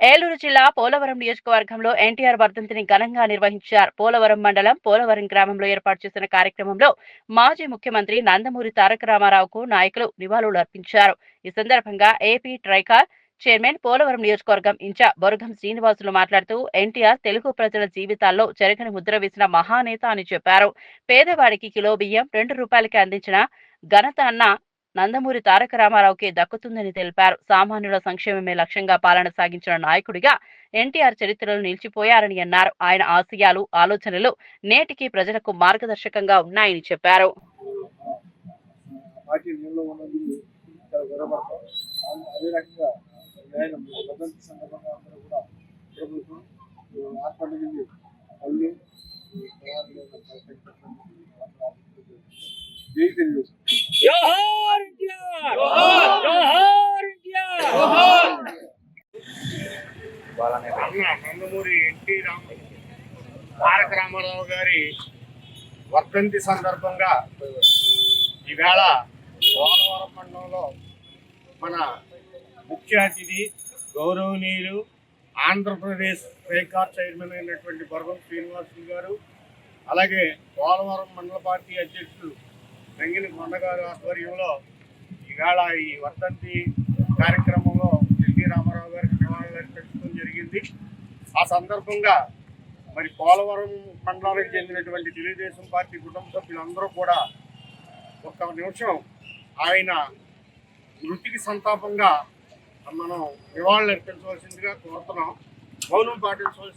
ఏలూరు జిల్లా పోలవరం నియోజకవర్గంలో ఎన్టీఆర్ వర్ధంతిని ఘనంగా నిర్వహించారు. పోలవరం మండలం పోలవరం గ్రామంలో ఏర్పాటు చేసిన కార్యక్రమంలో మాజీ ముఖ్యమంత్రి నందమూరి తారక రామారావుకు నాయకులు నివాళులర్పించారు. ఈ సందర్భంగా ఏపీ ట్రైకార్ చైర్మన్, పోలవరం నియోజకవర్గం ఇన్ఛార్జ్ బొరగం శ్రీనివాసులు మాట్లాడుతూ ఎన్టీఆర్ తెలుగు ప్రజల జీవితాల్లో చెరగని ముద్ర వేసిన మహానేత అని చెప్పారు. పేదవాడికి కిలో బియ్యం ₹2కి అందించిన ఘనత అన్న నందమూరి తారక రామారావుకే దక్కుతుందని తెలిపారు. సామాన్యుల సంక్షేమమే లక్ష్యంగా పాలన సాగించిన నాయకుడిగా ఎన్టీఆర్ చరిత్రలో నిలిచిపోయారని అన్నారు. ఆయన ఆశయాలు, ఆలోచనలు నేటికి ప్రజలకు మార్గదర్శకంగా ఉన్నాయని చెప్పారు. జోహార్ ఎన్టీఆర్ జోహార్ ఎన్టీఆర్ నందమూరి తారక రామారావు గారి వర్ధంతి సందర్భంగా ఈవేళ పోలవరం మండలంలో మన ముఖ్య అతిథి గౌరవనీయులు ఆంధ్రప్రదేశ్ ట్రైకార్ చైర్మన్ అయినటువంటి బొరగం శ్రీనివాసులు గారు, అలాగే పోలవరం మండల పార్టీ అధ్యక్షులు రంగిని కొండగారు ఆధ్వర్యంలో ఈవేళ ఈ వర్ధంతి కార్యక్రమంలో ఎన్టీ రామారావు గారికి నివాళులు అర్పించడం జరిగింది. ఆ సందర్భంగా మరి పోలవరం మండలానికి చెందినటువంటి తెలుగుదేశం పార్టీ కుటుంబ సభ్యులందరూ కూడా ఒక్క నిమిషం ఆయన వృత్తికి సంతాపంగా మనం నివాళులు అర్పించవలసిందిగా కోరుతున్నాం. మౌనం పాటించవలసింది